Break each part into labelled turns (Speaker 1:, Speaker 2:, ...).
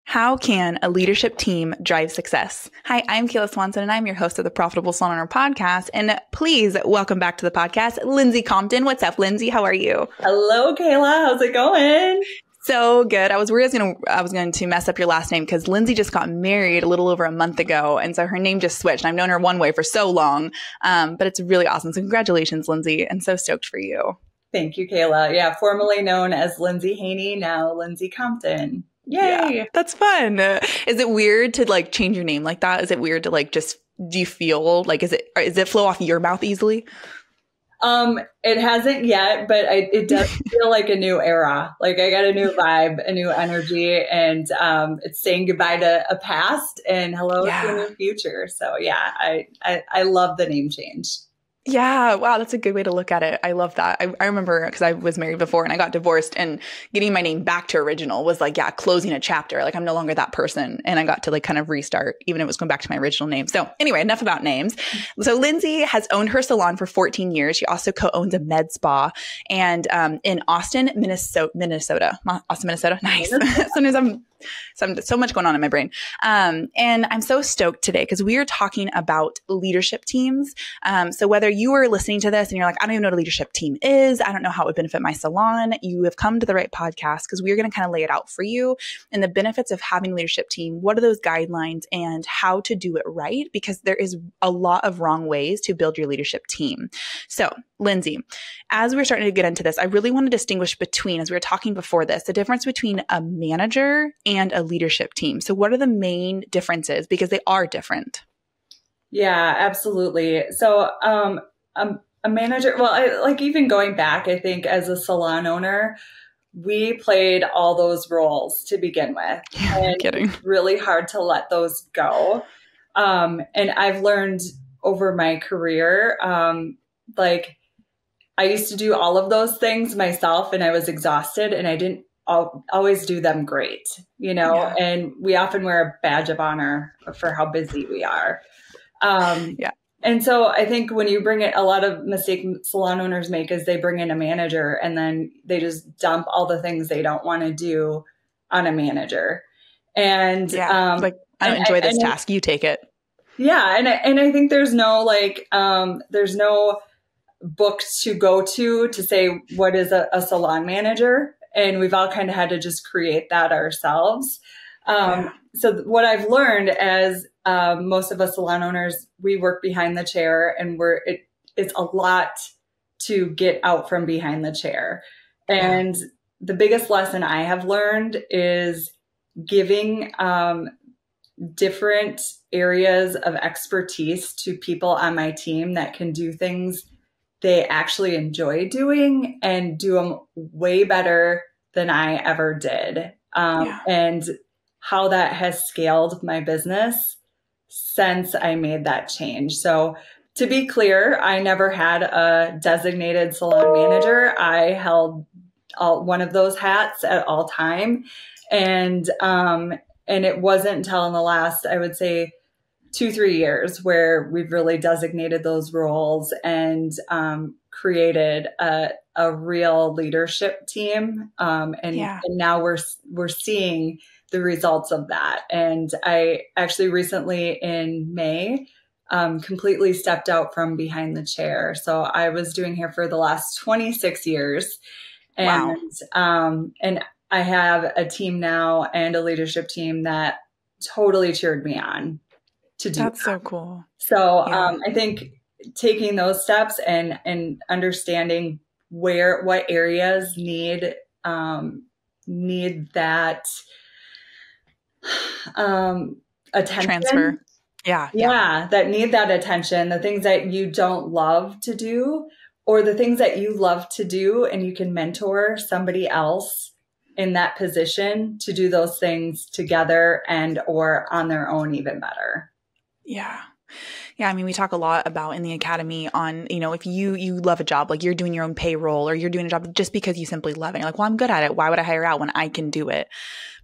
Speaker 1: How can a leadership team drive success? Hi, I'm Kayla Swanson, and I'm your host of the Profitable Salon Owner podcast. And please welcome back to the podcast, Lindsay Compton. What's up, Lindsay? How are you?
Speaker 2: Hello, Kayla. How's it going?
Speaker 1: So good. I was worried I was going to mess up your last name because Lindsay just got married a little over a month ago, and so her name just switched. And I've known her one way for so long, but it's really awesome. So congratulations, Lindsay, and so stoked for you.
Speaker 2: Thank you, Kayla. Yeah, formerly known as Lindsay Haney, now Lindsay Compton. Yay!
Speaker 1: Yeah, that's fun. Is it weird to like change your name like that? Is it weird to like just, do you feel like, is it flow off your mouth easily?
Speaker 2: It hasn't yet, but it does feel like a new era. Like I got a new vibe, a new energy, and it's saying goodbye to a past and hello to a new future. So yeah, I love the name change.
Speaker 1: Yeah. Wow. That's a good way to look at it. I love that. I remember because I was married before and I got divorced, and getting my name back to original was like, yeah, closing a chapter. Like I'm no longer that person. And I got to like kind of restart, even if it was going back to my original name. So anyway, enough about names. So Lindsay has owned her salon for 14 years. She also co-owns a med spa and in Austin, Minnesota. Austin, Minnesota. Nice. Sometimes so much going on in my brain. And I'm so stoked today because we are talking about leadership teams. So whether you are listening to this and you're like, I don't even know what a leadership team is, I don't know how it would benefit my salon, you have come to the right podcast because we are going to kind of lay it out for you and the benefits of having a leadership team. What are those guidelines and how to do it right? Because there is a lot of wrong ways to build your leadership team. So Lindsay, as we're starting to get into this, I really want to distinguish between, as we were talking before this, the difference between a manager and a leadership team. So what are the main differences? Because they are different.
Speaker 2: Yeah, absolutely. So a manager, like even going back, I think as a salon owner, we played all those roles to begin with.
Speaker 1: Yeah, and I'm kidding.
Speaker 2: It's really hard to let those go. And I've learned over my career, like I used to do all of those things myself and I was exhausted and I didn't always do them great, and we often wear a badge of honor for how busy we are. And so I think when you bring it, a lot of mistake salon owners make is they bring in a manager and then they just dump all the things they don't want to do on a manager. And
Speaker 1: like, I don't enjoy this task. You take it.
Speaker 2: Yeah. And I think there's no there's no book to go to say what is a salon manager. And we've all kind of had to just create that ourselves. So what I've learned as most of us salon owners, we work behind the chair and it's a lot to get out from behind the chair. And the biggest lesson I have learned is giving different areas of expertise to people on my team that can do things they actually enjoy doing and do them way better than I ever did. And how that has scaled my business since I made that change. So to be clear, I never had a designated salon manager. I held one of those hats at all time. And it wasn't until in the last, I would say, 2-3 years where we've really designated those roles and created a real leadership team. And now we're seeing the results of that. And I actually recently in May completely stepped out from behind the chair. So I was doing hair for the last 26 years. And and I have a team now and a leadership team that totally cheered me on to do
Speaker 1: That's so cool.
Speaker 2: So I think taking those steps and understanding what areas need that attention.
Speaker 1: Transfer.
Speaker 2: That need that attention, the things that you don't love to do or the things that you love to do, and you can mentor somebody else in that position to do those things together and or on their own even better.
Speaker 1: Yeah. Yeah. I mean, we talk a lot about in the academy on, if you love a job, like you're doing your own payroll or you're doing a job just because you simply love it. You're like, well, I'm good at it. Why would I hire out when I can do it?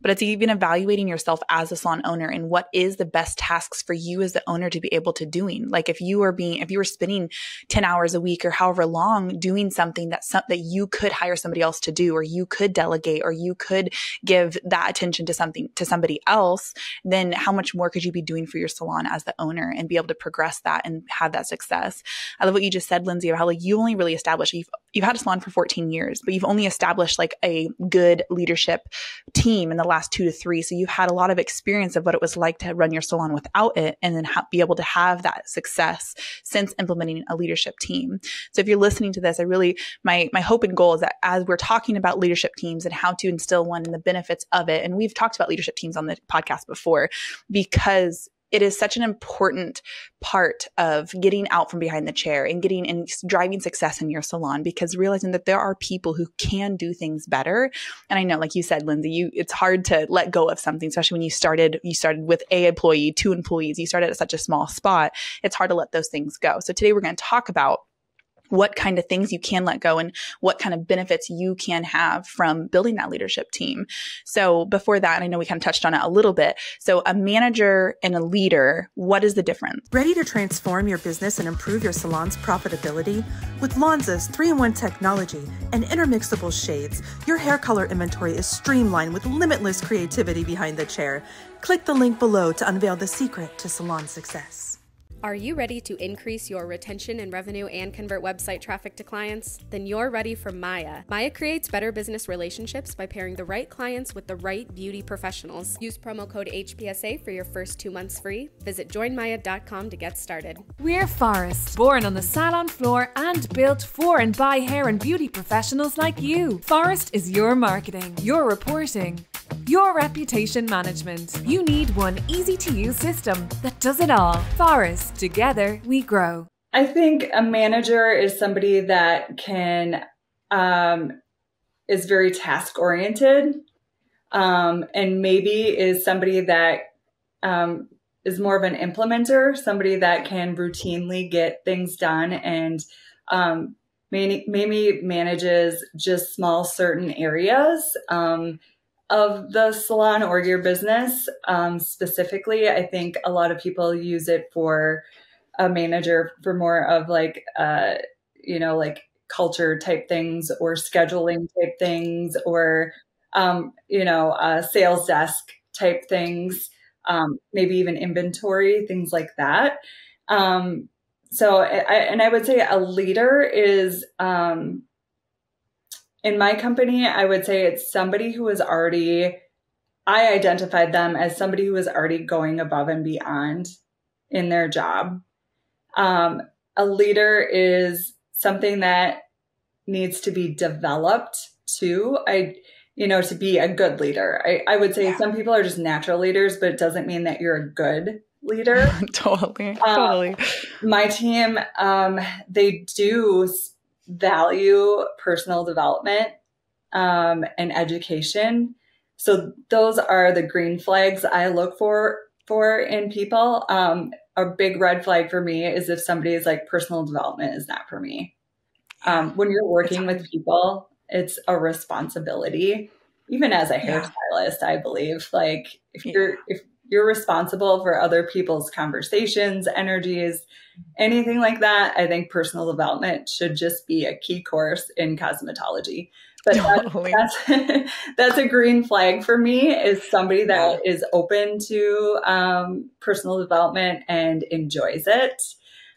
Speaker 1: but it's even evaluating yourself as a salon owner and what is the best tasks for you as the owner to be able to doing. Like if you were spending 10 hours a week or however long doing something that you could hire somebody else to do, or you could delegate, or you could give that attention to somebody else, then how much more could you be doing for your salon as the owner and be able to progress that and have that success? I love what you just said, Lindsay, about how like you only really established, you've had a salon for 14 years, but you've only established like a good leadership team in the last 2 to 3. So you've had a lot of experience of what it was like to run your salon without it, and then be able to have that success since implementing a leadership team. So if you're listening to this, my hope and goal is that as we're talking about leadership teams and how to instill one and the benefits of it, and we've talked about leadership teams on the podcast before, because it is such an important part of getting out from behind the chair and getting and driving success in your salon, because realizing that there are people who can do things better. And I know, like you said, Lindsay, it's hard to let go of something, especially when you started with a employee, 2 employees, you started at such a small spot. It's hard to let those things go. So today we're going to talk about what kind of things you can let go and what kind of benefits you can have from building that leadership team. So before that, and I know we kind of touched on it a little bit. So a manager and a leader, what is the difference?
Speaker 3: Ready to transform your business and improve your salon's profitability? With Lonza's 3-in-1 technology and intermixable shades, your hair color inventory is streamlined with limitless creativity behind the chair. Click the link below to unveil the secret to salon success.
Speaker 4: Are you ready to increase your retention and revenue and convert website traffic to clients? Then you're ready for Maya. Maya creates better business relationships by pairing the right clients with the right beauty professionals. Use promo code HPSA for your first 2 months free. Visit joinmaya.com to get started.
Speaker 5: We're Forest, born on the salon floor and built for and by hair and beauty professionals like you. Forest is your marketing, your reporting, your reputation management. You need one easy-to-use system that does it all. Forest. Together, we grow.
Speaker 2: I think a manager is somebody that is very task oriented, and maybe is somebody that is more of an implementer, somebody that can routinely get things done, and maybe manages just small certain areas of the salon or your business. Specifically, I think a lot of people use it for a manager for more of like, like culture type things or scheduling type things, or, sales desk type things, maybe even inventory, things like that. So I would say a leader is, in my company, I would say it's somebody who is I identified them as somebody who is already going above and beyond in their job. A leader is something that needs to be developed too. To be a good leader. I would say some people are just natural leaders, but it doesn't mean that you're a good leader.
Speaker 1: Totally.
Speaker 2: My team, they do value personal development and education. So those are the green flags I look for in people. A big red flag for me is if somebody is like, personal development is not for me. When you're working with people, it's a responsibility. Even as a hairstylist, I believe, like if you're responsible for other people's conversations, energies, anything like that, I think personal development should just be a key course in cosmetology. But that's a green flag for me, is somebody that is open to personal development and enjoys it.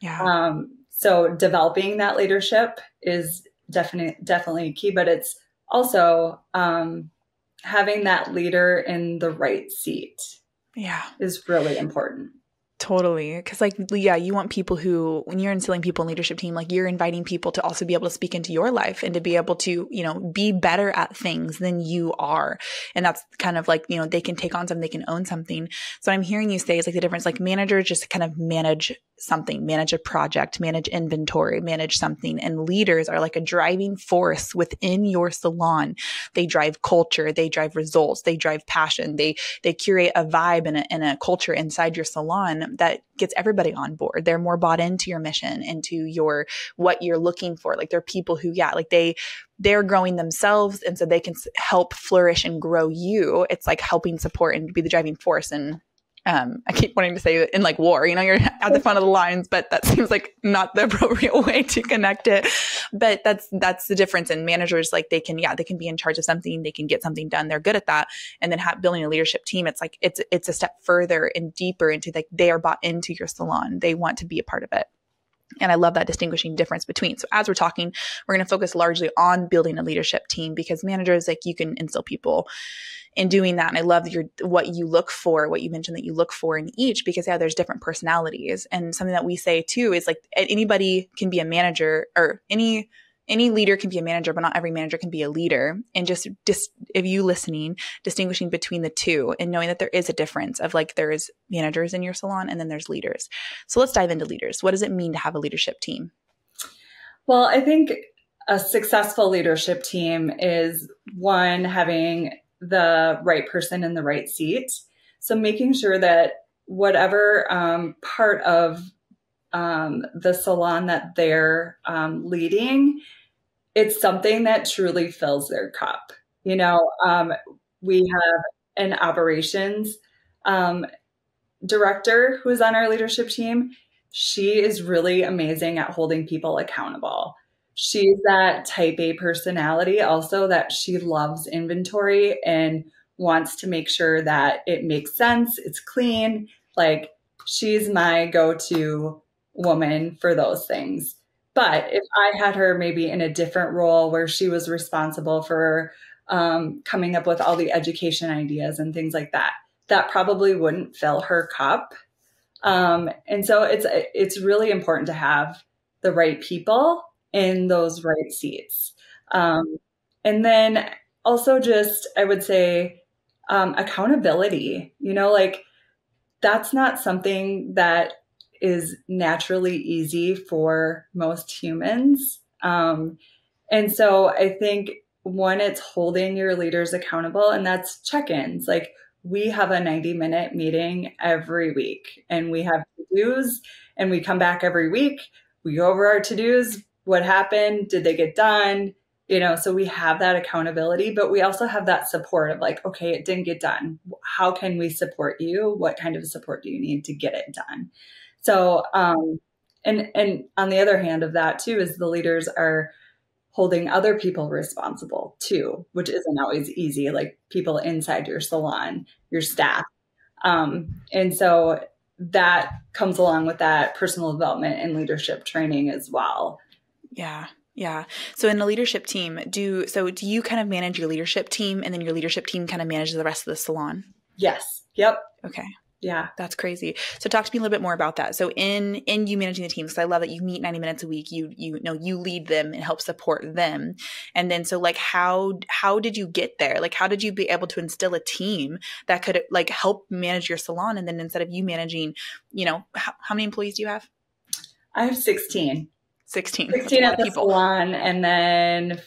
Speaker 2: Yeah. So developing that leadership is definitely key, but it's also having that leader in the right seat. Yeah, is really important.
Speaker 1: Totally. Because you want people who, when you're instilling people in leadership team, like you're inviting people to also be able to speak into your life and to be able to, be better at things than you are. And that's kind of like, they can take on something, they can own something. So what I'm hearing you say is like the difference, like managers just kind of manage something, manage a project, manage inventory, manage something. And leaders are like a driving force within your salon. They drive culture, they drive results, they drive passion, they curate a vibe and a culture inside your salon that gets everybody on board. They're more bought into your mission, into your what you're looking for. Like they're people who, like they're growing themselves, and so they can help flourish and grow you. It's like helping support and be the driving force. And I keep wanting to say in like war, you're at the front of the lines, but that seems like not the appropriate way to connect it. But that's the difference. In managers, like they can be in charge of something, they can get something done. They're good at that. And then building a leadership team, it's like, it's a step further and deeper into like, they are bought into your salon. They want to be a part of it. And I love that distinguishing difference between. So as we're talking, we're going to focus largely on building a leadership team, because managers, like you can instill people in doing that. And I love what you look for, what you mentioned that you look for in each, because there's different personalities. And something that we say too is like anybody can be a manager, or any leader can be a manager, but not every manager can be a leader. And just if you listening, distinguishing between the two and knowing that there is a difference of like there's managers in your salon and then there's leaders. So let's dive into leaders. What does it mean to have a leadership team?
Speaker 2: Well, I think a successful leadership team is one, having the right person in the right seat. So making sure that whatever part of the salon that they're leading, it's something that truly fills their cup. We have an operations director who's on our leadership team. She is really amazing at holding people accountable. She's that type A personality also, that she loves inventory and wants to make sure that it makes sense, it's clean. Like she's my go-to woman for those things. But if I had her maybe in a different role where she was responsible for coming up with all the education ideas and things like that, that probably wouldn't fill her cup. And so it's really important to have the right people in those right seats. And then also just, I would say, accountability, like that's not something that is naturally easy for most humans. And so I think one, it's holding your leaders accountable, and that's check-ins. Like we have a 90-minute meeting every week, and we have to-dos, and we come back every week. We go over our to-dos. What happened? Did they get done? So we have that accountability, but we also have that support of like, okay, it didn't get done. How can we support you? What kind of support do you need to get it done? So, and on the other hand of that too, is the leaders are holding other people responsible too, which isn't always easy, like people inside your salon, your staff. And so that comes along with that personal development and leadership training as well.
Speaker 1: Yeah. Yeah. So in a leadership team, do you kind of manage your leadership team, and then your leadership team kind of manages the rest of the salon?
Speaker 2: Yes. Yep.
Speaker 1: Okay.
Speaker 2: Yeah.
Speaker 1: That's crazy. So talk to me a little bit more about that. So in you managing the team, because I love that you meet 90 minutes a week, you lead them and help support them. And then, so like, how did you get there? Like, how did you be able to instill a team that could like help manage your salon? And then instead of you managing, how many employees do you have?
Speaker 2: I have 16.
Speaker 1: 16
Speaker 2: at the salon, and then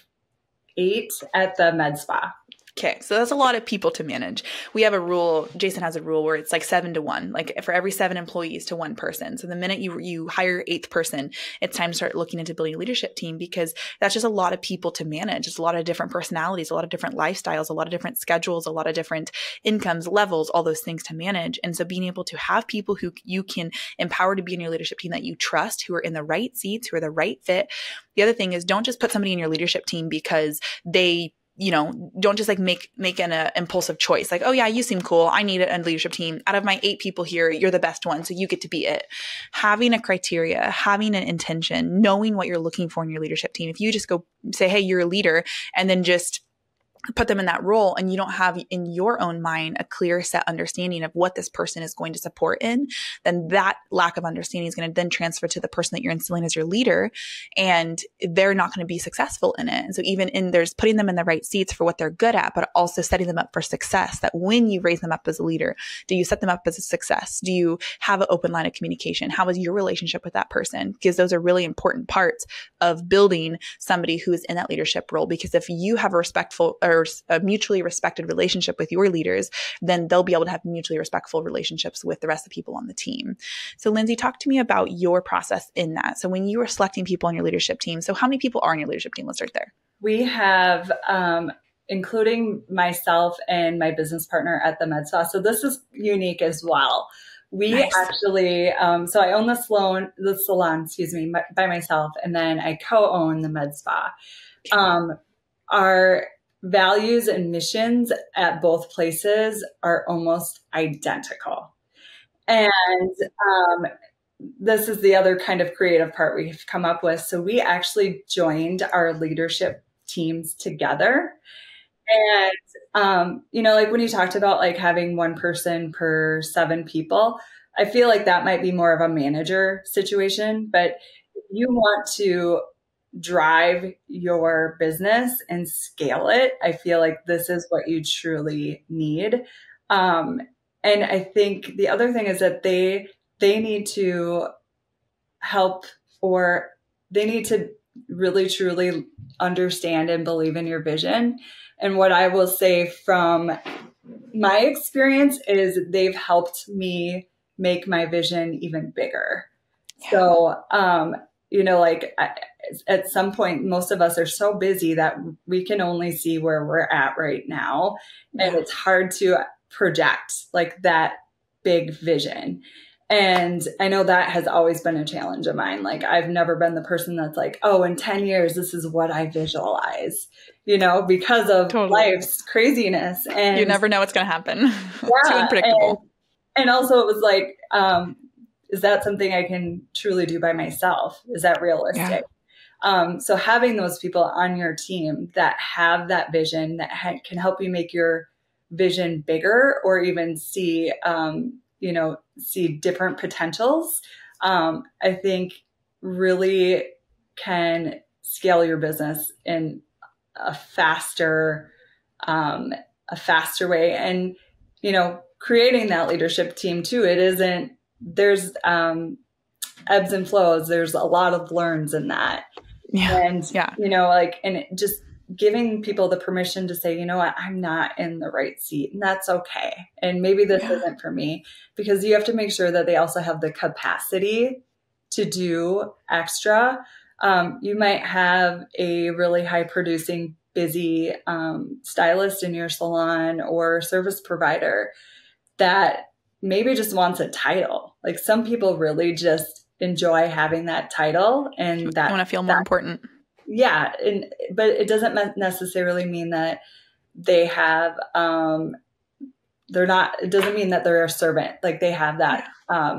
Speaker 2: 8 at the med spa.
Speaker 1: Okay. So that's a lot of people to manage. We have a rule, Jason has a rule where it's like 7 to 1, like for every 7 employees to 1 person. So the minute you hire 8th person, it's time to start looking into building a leadership team, because that's just a lot of people to manage. It's a lot of different personalities, a lot of different lifestyles, a lot of different schedules, a lot of different incomes, levels, all those things to manage. And so being able to have people who you can empower to be in your leadership team that you trust, who are in the right seats, who are the right fit. The other thing is, don't just put somebody in your leadership team because they don't just like make an impulsive choice. Like, oh yeah, you seem cool, I need a leadership team. Out of my 8 people here, you're the best one, so you get to be it. Having a criteria, having an intention, knowing what you're looking for in your leadership team. If you just go say, hey, you're a leader, and then just put them in that role and you don't have in your own mind a clear set understanding of what this person is going to support in, then that lack of understanding is going to then transfer to the person that you're instilling as your leader, and they're not going to be successful in it. And so even in there's putting them in the right seats for what they're good at, but also setting them up for success, that when you raise them up as a leader, do you set them up as a success? Do you have an open line of communication? How is your relationship with that person? Because those are really important parts of building somebody who is in that leadership role. Because if you have a respectful or a mutually respected relationship with your leaders, then they'll be able to have mutually respectful relationships with the rest of the people on the team. So Lindsay, talk to me about your process in that. So when you were selecting people on your leadership team, so how many people are on your leadership team? Let's start there.
Speaker 2: We have, including myself and my business partner at the med spa. So this is unique as well. We
Speaker 1: Nice.
Speaker 2: actually, so I own the salon, by myself, and then I co-own the med spa. Our values and missions at both places are almost identical. And this is the other kind of creative part we've come up with. So we actually joined our leadership teams together. And, like when you talked about like having one person per 7 people, I feel like that might be more of a manager situation, but if you want to drive your business and scale it, I feel like this is what you truly need. And I think the other thing is that they need to help, or they need to really truly understand and believe in your vision. And what I will say from my experience is they've helped me make my vision even bigger. Yeah. So, at some point, most of us are so busy that we can only see where we're at right now. Yeah. And it's hard to project like that big vision. And I know that has always been a challenge of mine. Like I've never been the person that's like, oh, in 10 years, this is what I visualize, because of life's craziness. And
Speaker 1: you never know what's going to happen. Too unpredictable.
Speaker 2: And also it was like, is that something I can truly do by myself? Is that realistic? Yeah. So having those people on your team that have that vision that can help you make your vision bigger, or even see different potentials, I think really can scale your business in a faster way. And, creating that leadership team too, there's ebbs and flows. There's a lot of learns in that. Yeah. And, and just giving people the permission to say, you know what, I'm not in the right seat, and that's okay. And maybe this isn't for me, because you have to make sure that they also have the capacity to do extra. You might have a really high producing, busy stylist in your salon or service provider that maybe just wants a title. Like some people really just enjoy having that title, and that
Speaker 1: want to feel more important.
Speaker 2: Yeah. But it doesn't necessarily mean that they have, it doesn't mean that they're a servant. Like they have that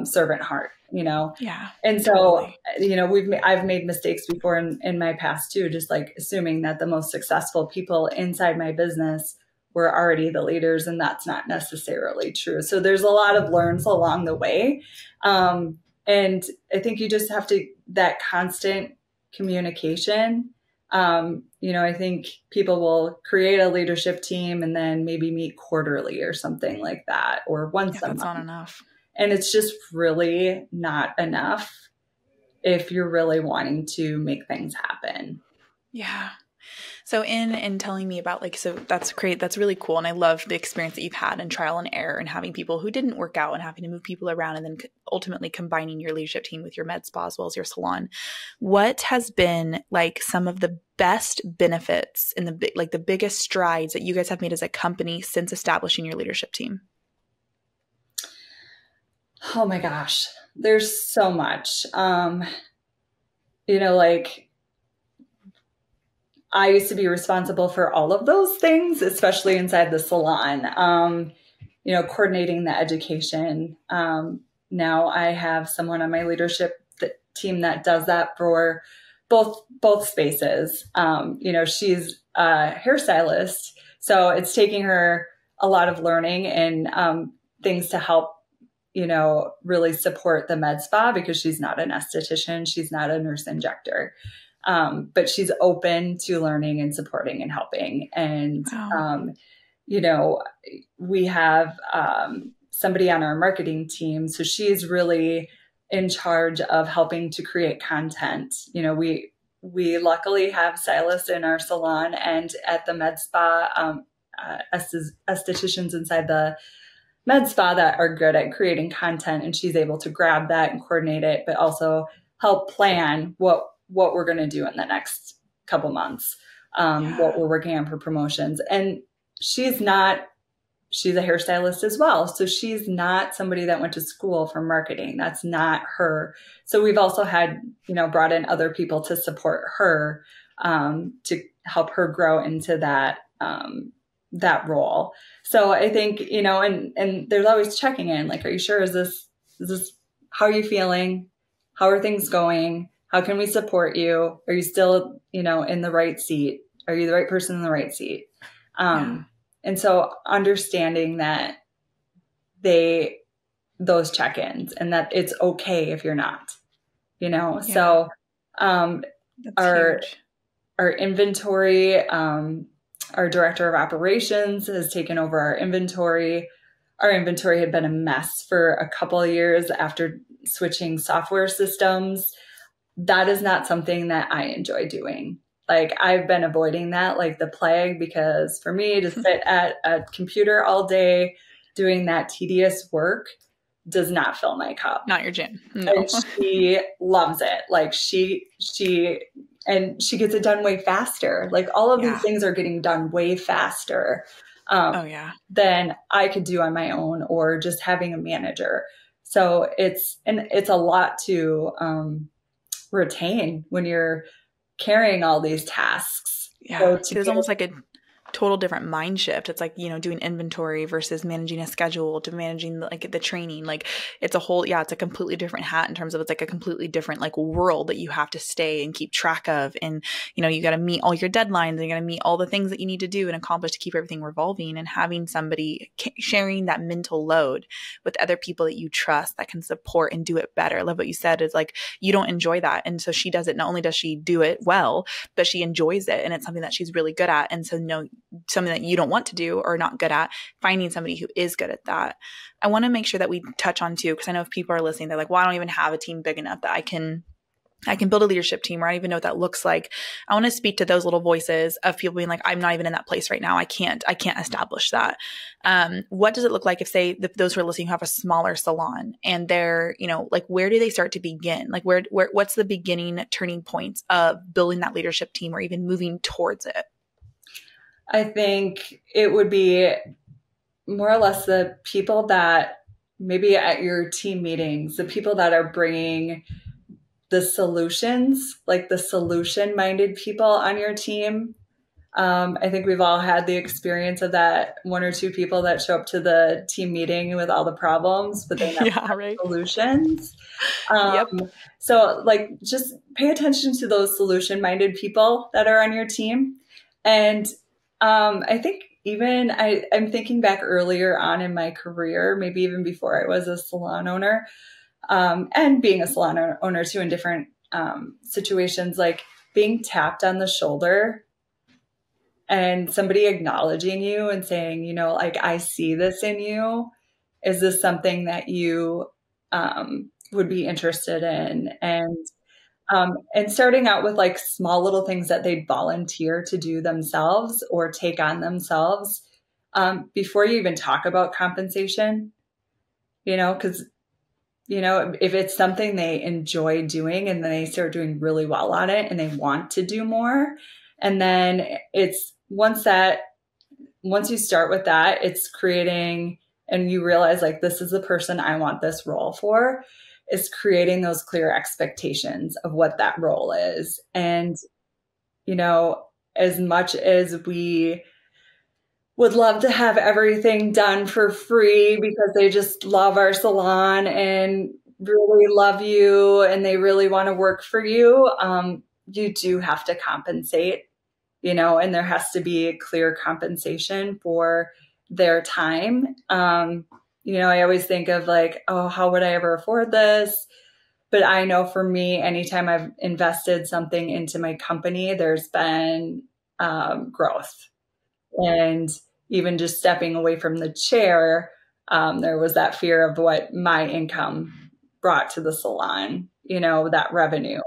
Speaker 2: servant heart, Yeah. And so, totally. I've made mistakes before in my past too, just like assuming that the most successful people inside my business were already the leaders, and that's not necessarily true. So there's a lot of learns along the way. And I think you just have to, that constant communication. I think people will create a leadership team and then maybe meet quarterly or something like that, or once a month.
Speaker 1: That's not enough.
Speaker 2: And it's just really not enough if you're really wanting to make things happen.
Speaker 1: Yeah. So in telling me about so that's great. That's really cool. And I love the experience that you've had in trial and error and having people who didn't work out and having to move people around, and then ultimately combining your leadership team with your med spa as well as your salon. What has been some of the best benefits and the biggest strides that you guys have made as a company since establishing your leadership team?
Speaker 2: Oh my gosh, there's so much. I used to be responsible for all of those things, especially inside the salon, coordinating the education. Now I have someone on my leadership team that does that for both spaces. She's a hairstylist, So it's taking her a lot of learning and things to help, really support the med spa, because she's not an esthetician. She's not a nurse injector. But she's open to learning and supporting and helping. And, we have somebody on our marketing team. So she's really in charge of helping to create content. We luckily have stylists in our salon and at the med spa, estheticians inside the med spa that are good at creating content, and she's able to grab that and coordinate it, but also help plan what we're going to do in the next couple months, what we're working on for promotions. And she's a hairstylist as well. So she's not somebody that went to school for marketing. That's not her. So we've also had, brought in other people to support her, to help her grow into that role. So I think, and there's always checking in, like, are you sure? Is this, how are you feeling? How are things going? How can we support you? Are you still, in the right seat? Are you the right person in the right seat? And so understanding that those check-ins, and that it's okay if you're not, so, our inventory, our director of operations has taken over our inventory. Our inventory had been a mess for a couple of years after switching software systems. That is not something that I enjoy doing. Like, I've been avoiding that like the plague, because for me to sit at a computer all day doing that tedious work does not fill my cup.
Speaker 1: Not your jam. No.
Speaker 2: And she loves it. Like she gets it done way faster. Like, all of these things are getting done way faster than I could do on my own, or just having a manager. So it's a lot to retain when you're carrying all these tasks.
Speaker 1: Yeah. So it's almost like a total different mind shift. It's like, doing inventory versus managing a schedule to managing the training. Like, it's a whole, it's a completely different hat in terms of, it's like a completely different world that you have to stay and keep track of. And, you got to meet all your deadlines, and you got to meet all the things that you need to do and accomplish to keep everything revolving, and having somebody sharing that mental load with other people that you trust that can support and do it better. I love what you said, is like, you don't enjoy that. And so she does it. Not only does she do it well, but she enjoys it. And it's something that she's really good at. And so something that you don't want to do or not good at, finding somebody who is good at that. I want to make sure that we touch on too, because I know if people are listening, they're like, well, I don't even have a team big enough that I can build a leadership team, or I don't even know what that looks like. I want to speak to those little voices of people being like, I'm not even in that place right now. I can't establish that. What does it look like if, say, those who are listening who have a smaller salon, and they're, where do they start to begin? Like, what's the beginning turning points of building that leadership team, or even moving towards it?
Speaker 2: I think it would be more or less the people that maybe at your team meetings, the people that are bringing the solutions, like the solution-minded people on your team. I think we've all had the experience of that one or two people that show up to the team meeting with all the problems, but they never have solutions. So just pay attention to those solution-minded people that are on your team. And I think even I'm thinking back earlier on in my career, maybe even before I was a salon owner, and being a salon owner too, in different situations, like being tapped on the shoulder and somebody acknowledging you and saying, I see this in you. Is this something that you would be interested in? And starting out with small little things that they'd volunteer to do themselves or take on themselves, before you even talk about compensation, because, if it's something they enjoy doing and then they start doing really well on it and they want to do more. And then it's once you start with that, it's creating, and you realize this is the person I want this role for, is creating those clear expectations of what that role is. And, as much as we would love to have everything done for free because they just love our salon and really love you and they really want to work for you, you do have to compensate and there has to be a clear compensation for their time. I always think of like, oh, how would I ever afford this? But I know for me, anytime I've invested something into my company, there's been growth. And even just stepping away from the chair, there was that fear of what my income brought to the salon, that revenue.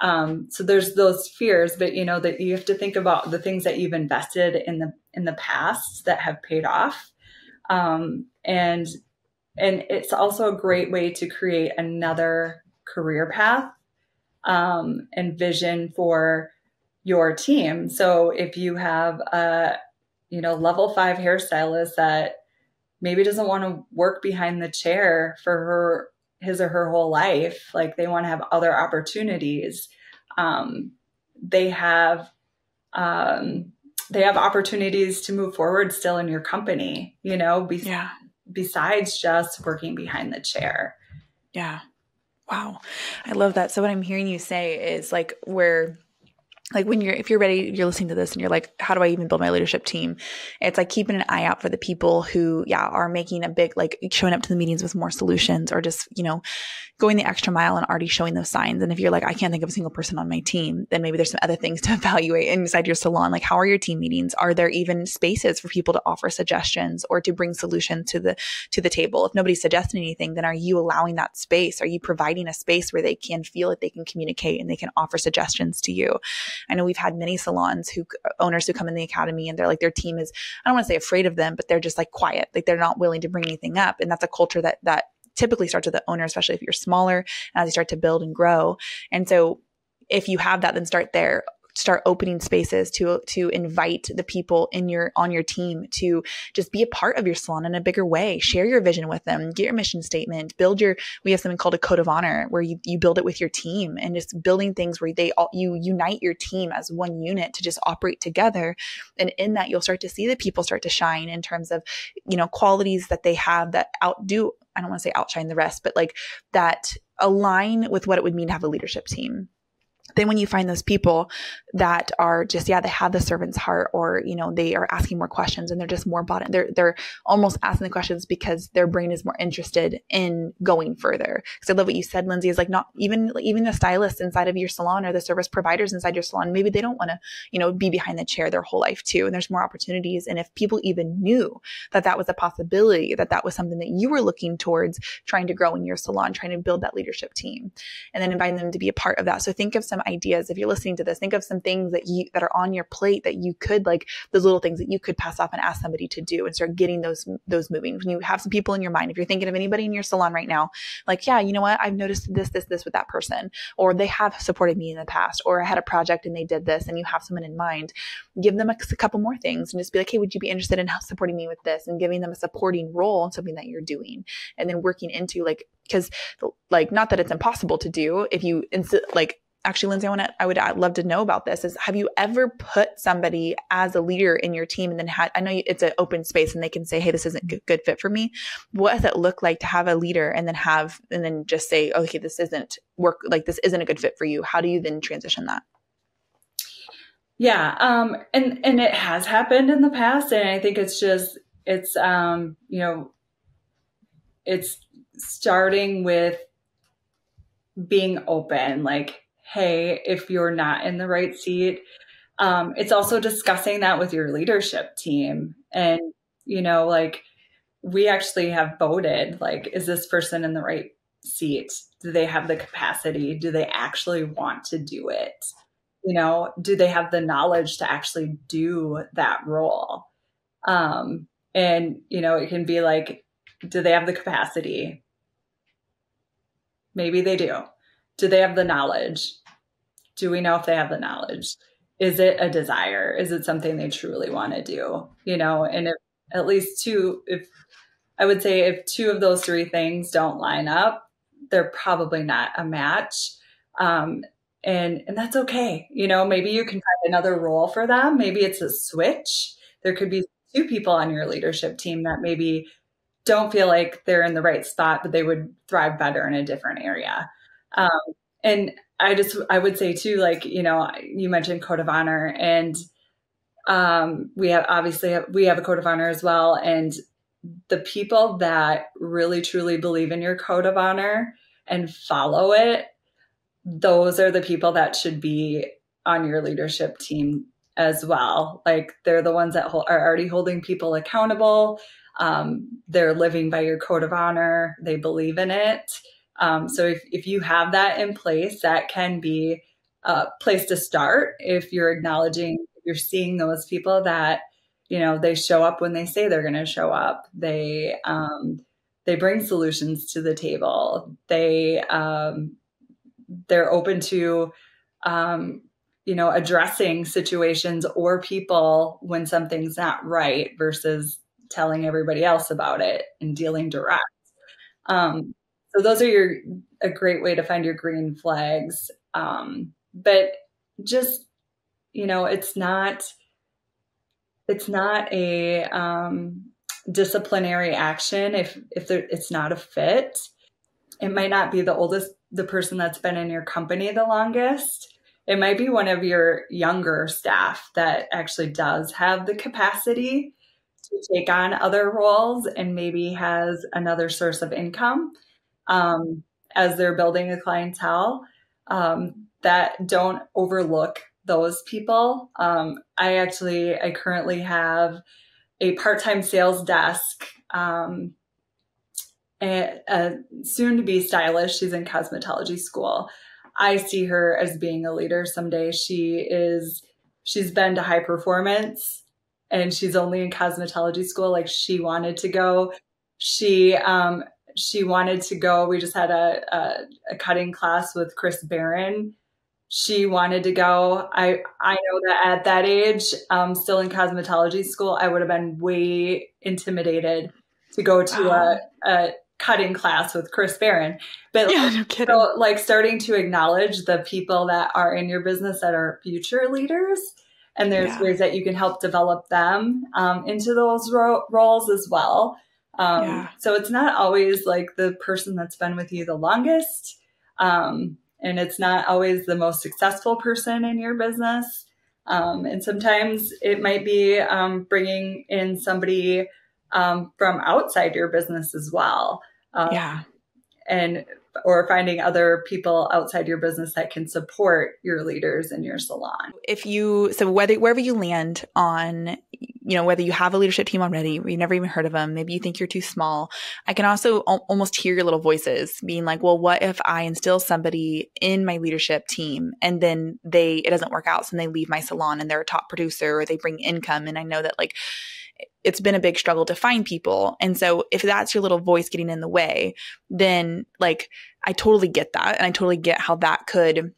Speaker 2: So there's those fears, but that you have to think about the things that you've invested in the past that have paid off. And it's also a great way to create another career path, and vision for your team. So if you have a, level 5 hairstylist that maybe doesn't want to work behind the chair for his or her whole life, like they want to have other opportunities. They have opportunities to move forward still in your company, besides just working behind the chair.
Speaker 1: Yeah. Wow. I love that. So what I'm hearing you say is like if you're ready, you're listening to this and you're like, how do I even build my leadership team? It's like keeping an eye out for the people who, are making a big, like showing up to the meetings with more solutions, or just, going the extra mile and already showing those signs. And if you're like, I can't think of a single person on my team, then maybe there's some other things to evaluate inside your salon. Like, how are your team meetings? Are there even spaces for people to offer suggestions or to bring solutions to the table? If nobody's suggesting anything, then are you allowing that space? Are you providing a space where they can feel that they can communicate and they can offer suggestions to you? I know we've had many salons owners who come in the academy and they're like, their team is, I don't want to say afraid of them, but they're just like quiet. Like they're not willing to bring anything up. And that's a culture that typically starts with the owner, especially if you're smaller, and as you start to build and grow. And so if you have that, then start there. Start opening spaces to invite the people on your team to just be a part of your salon in a bigger way. Share your vision with them, get your mission statement, we have something called a code of honor where you build it with your team, and just building things where you unite your team as one unit to just operate together. And in that, you'll start to see the people start to shine in terms of, qualities that they have that outdo, I don't want to say outshine the rest, but like that align with what it would mean to have a leadership team. Then when you find those people that are just, they have the servant's heart, or, they are asking more questions and they're just more bought in. They're almost asking the questions because their brain is more interested in going further. Because I love what you said, Lindsay, is like not even the stylists inside of your salon or the service providers inside your salon. Maybe they don't want to, be behind the chair their whole life too. And there's more opportunities. And if people even knew that was a possibility, that was something that you were looking towards trying to grow in your salon, trying to build that leadership team, and then inviting them to be a part of that. So think of some ideas. If you're listening to this, think of some things that are on your plate that you could, like those little things that you could pass off and ask somebody to do, and start getting those moving. When you have some people in your mind, if you're thinking of anybody in your salon right now, like, you know what, I've noticed this with that person, or they have supported me in the past, or I had a project and they did this, and you have someone in mind, give them a couple more things and just be like, hey, would you be interested in supporting me with this? And giving them a supporting role in something that you're doing, and then working into because not that it's impossible to do if you actually, Lindsay, I'd love to know about this. Have you ever put somebody as a leader in your team and then I know it's an open space and they can say, hey, this isn't a good fit for me. What does it look like to have a leader and then just say, okay, this isn't a good fit for you? How do you then transition that?
Speaker 2: Yeah. And it has happened in the past. And I think it's starting with being open, like, hey, if you're not in the right seat, it's also discussing that with your leadership team. And, we actually have voted, like, is this person in the right seat? Do they have the capacity? Do they actually want to do it? Do they have the knowledge to actually do that role? And, it can be like, do they have the capacity? Maybe they do. Do they have the knowledge? Do we know if they have the knowledge? Is it a desire? Is it something they truly want to do? And if at least if two of those three things don't line up, they're probably not a match. And that's okay. Maybe you can find another role for them. Maybe it's a switch. There could be two people on your leadership team that maybe don't feel like they're in the right spot, but they would thrive better in a different area. And I would say too, you mentioned code of honor, and We have a code of honor as well. And the people that really truly believe in your code of honor and follow it, those are the people that should be on your leadership team as well. Like they're the ones that are already holding people accountable. They're living by your code of honor. They believe in it. So if you have that in place, that can be a place to start. If you're acknowledging, you're seeing those people that, they show up when they say they're going to show up. They bring solutions to the table. They're open to, addressing situations or people when something's not right versus telling everybody else about it and dealing direct. So those are a great way to find your green flags. But just, it's not a disciplinary action if it's not a fit. It might not be the person that's been in your company the longest. It might be one of your younger staff that actually does have the capacity to take on other roles and maybe has another source of income as they're building a clientele. That don't overlook those people. I currently have a part-time sales desk, a soon-to-be stylist. She's in cosmetology school. I see her as being a leader someday. She's been to High Performance and she's only in cosmetology school. Like she wanted to go. She wanted to go. We just had a cutting class with Chris Barron. She wanted to go. I know that at that age, still in cosmetology school, I would have been way intimidated to go to a cutting class with Chris Barron. But
Speaker 1: no kidding.
Speaker 2: So like starting to acknowledge the people that are in your business that are future leaders. And there's ways that you can help develop them into those roles as well. So it's not always like the person that's been with you the longest. And it's not always the most successful person in your business. And sometimes it might be bringing in somebody from outside your business as well. Or finding other people outside your business that can support your leaders in your salon.
Speaker 1: Wherever you land on, whether you have a leadership team already, or you've never even heard of them, maybe you think you're too small. I can also almost hear your little voices being like, well, what if I instill somebody in my leadership team and then it doesn't work out. So then they leave my salon and they're a top producer or they bring income. And I know that like, it's been a big struggle to find people. And so if that's your little voice getting in the way, then like, I totally get that. And I totally get how that could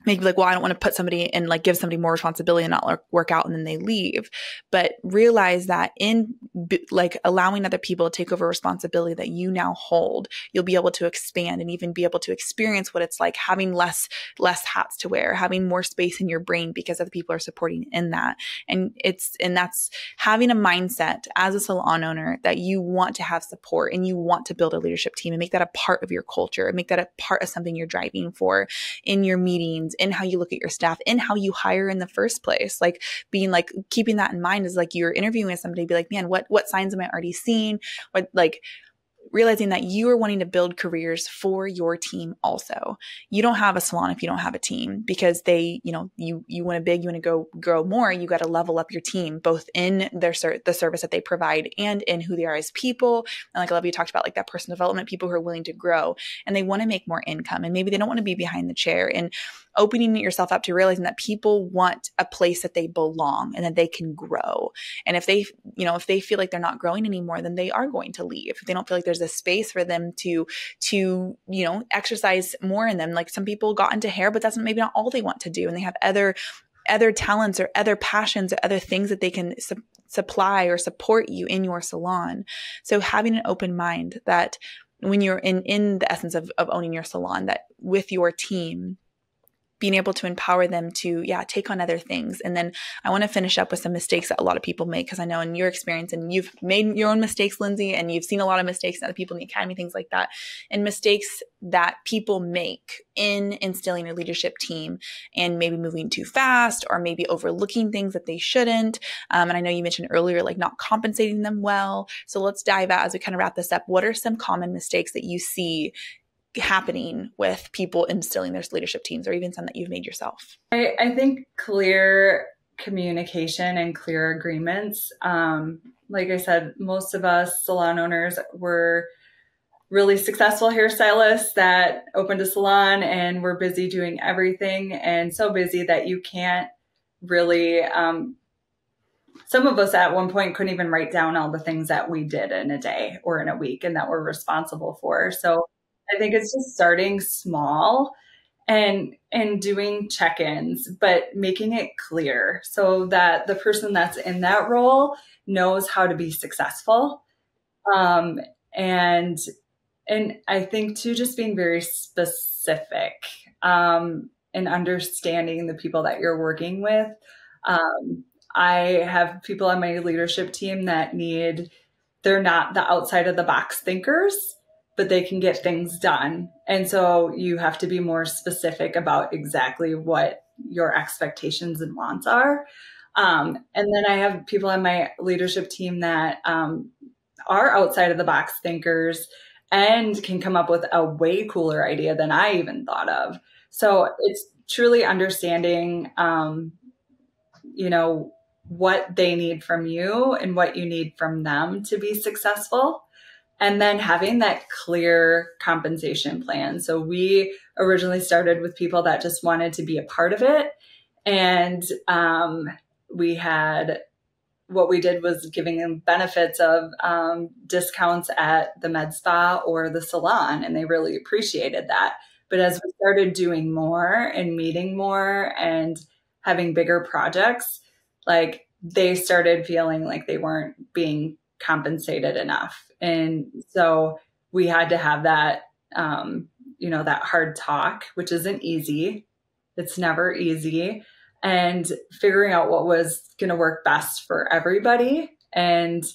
Speaker 1: make me like, well, I don't want to put somebody and like give somebody more responsibility and not work out and then they leave. But realize that in like allowing other people to take over responsibility that you now hold, you'll be able to expand and even be able to experience what it's like having less hats to wear, having more space in your brain because other people are supporting in that. And that's having a mindset as a salon owner that you want to have support and you want to build a leadership team and make that a part of your culture and make that a part of something you're driving for in your meetings, in how you look at your staff, in how you hire in the first place. Like being like, keeping that in mind is like you're interviewing with somebody, be like, man, what signs am I already seeing? What like realizing that you are wanting to build careers for your team also. You don't have a salon if you don't have a team because you want to grow more. You got to level up your team, both in the service that they provide and in who they are as people. And like I love you talked about like that personal development, people who are willing to grow and they want to make more income and maybe they don't want to be behind the chair, and opening yourself up to realizing that people want a place that they belong and that they can grow. And if they feel like they're not growing anymore, then they are going to leave. If they don't feel like there's a space for them to exercise more in them. Like some people got into hair, but that's maybe not all they want to do. And they have other talents or other passions or other things that they can supply or support you in your salon. So having an open mind that when you're in the essence of owning your salon, that with your team, being able to empower them to, take on other things. And then I want to finish up with some mistakes that a lot of people make, because I know in your experience, and you've made your own mistakes, Lindsay, and you've seen a lot of mistakes in other people in the academy, things like that, and mistakes that people make in instilling a leadership team and maybe moving too fast or maybe overlooking things that they shouldn't. And I know you mentioned earlier, like not compensating them well. So let's dive out as we kind of wrap this up. What are some common mistakes that you see happening with people instilling their leadership teams, or even some that you've made yourself?
Speaker 2: I think clear communication and clear agreements. Like I said, most of us salon owners were really successful hairstylists that opened a salon and were busy doing everything, and so busy that you can't really, some of us at one point couldn't even write down all the things that we did in a day or in a week and that we're responsible for. So I think it's just starting small and doing check-ins, but making it clear so that the person that's in that role knows how to be successful. And I think too, just being very specific, and understanding the people that you're working with. I have people on my leadership team that they're not the outside of the box thinkers, but they can get things done. And so you have to be more specific about exactly what your expectations and wants are. And then I have people on my leadership team that are outside of the box thinkers and can come up with a way cooler idea than I even thought of. So it's truly understanding, what they need from you and what you need from them to be successful. And then having that clear compensation plan. So we originally started with people that just wanted to be a part of it. And what we did was giving them benefits of discounts at the med spa or the salon, and they really appreciated that. But as we started doing more and meeting more and having bigger projects, like they started feeling like they weren't being compensated enough. And so we had to have that, that hard talk, which isn't easy. It's never easy. And figuring out what was going to work best for everybody and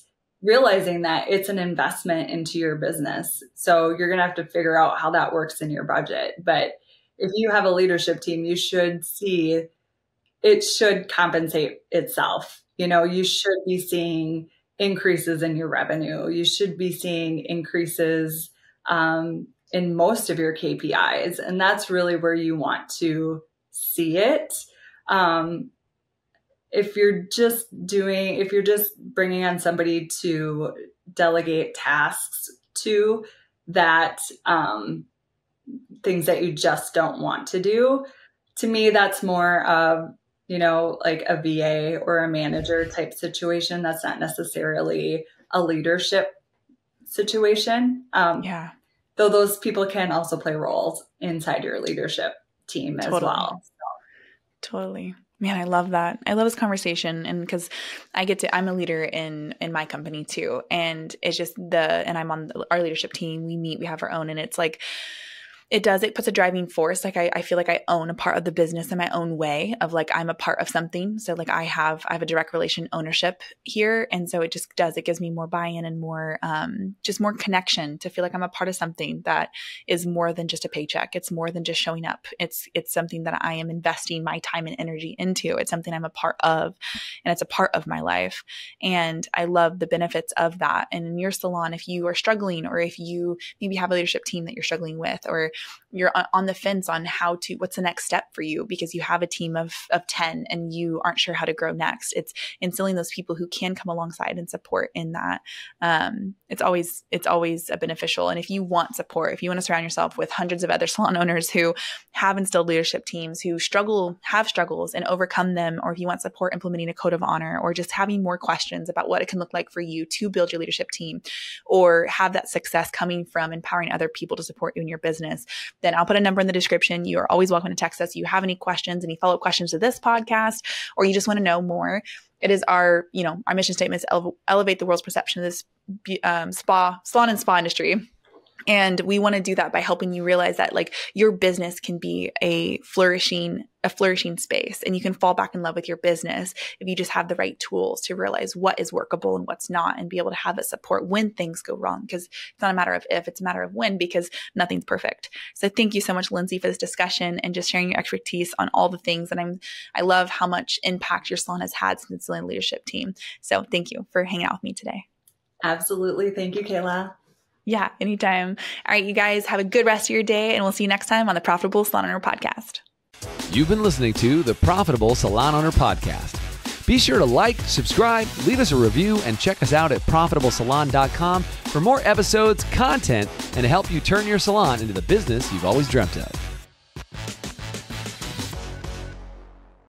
Speaker 2: realizing that it's an investment into your business. So you're going to have to figure out how that works in your budget. But if you have a leadership team, you should see it should compensate itself. You should be seeing increases in your revenue. You should be seeing increases in most of your KPIs. And that's really where you want to see it. If you're just bringing on somebody to delegate tasks to, that things that you just don't want to do, to me, that's more of, like a VA or a manager type situation. That's not necessarily a leadership situation. Though those people can also play roles inside your leadership team as well.
Speaker 1: Totally. Man, I love that. I love this conversation. And because I'm a leader in my company too. And it's just and I'm on our leadership team. We meet, we have our own, and it's like, it puts a driving force. Like I feel like I own a part of the business in my own way of like, I'm a part of something. So like I have a direct relation ownership here. And so it gives me more buy-in and more, just more connection to feel like I'm a part of something that is more than just a paycheck. It's more than just showing up. It's something that I am investing my time and energy into. It's something I'm a part of, and it's a part of my life. And I love the benefits of that. And in your salon, if you are struggling, or if you maybe have a leadership team that you're struggling with, or you're on the fence on what's the next step for you because you have a team of 10 and you aren't sure how to grow next. It's instilling those people who can come alongside and support in that. It's always a beneficial. And if you want support, if you want to surround yourself with hundreds of other salon owners who have instilled leadership teams, who have struggles and overcome them, or if you want support implementing a code of honor, or just having more questions about what it can look like for you to build your leadership team, or have that success coming from empowering other people to support you in your business, then I'll put a number in the description. You are always welcome to text us. If you have any questions, any follow-up questions to this podcast, or you just want to know more, it is our mission statement is elevate the world's perception of this salon and spa industry. And we want to do that by helping you realize that like your business can be a flourishing space, and you can fall back in love with your business if you just have the right tools to realize what is workable and what's not, and be able to have it support when things go wrong. Because it's not a matter of if, it's a matter of when, because nothing's perfect. So thank you so much, Lindsay, for this discussion and just sharing your expertise on all the things. And I love how much impact your salon has had since the leadership team. So thank you for hanging out with me today.
Speaker 2: Absolutely. Thank you, Kayla.
Speaker 1: Yeah, anytime. All right, you guys have a good rest of your day, and we'll see you next time on the Profitable Salon Owner Podcast.
Speaker 6: You've been listening to the Profitable Salon Owner Podcast. Be sure to like, subscribe, leave us a review, and check us out at ProfitableSalon.com for more episodes, content, and to help you turn your salon into the business you've always dreamt of.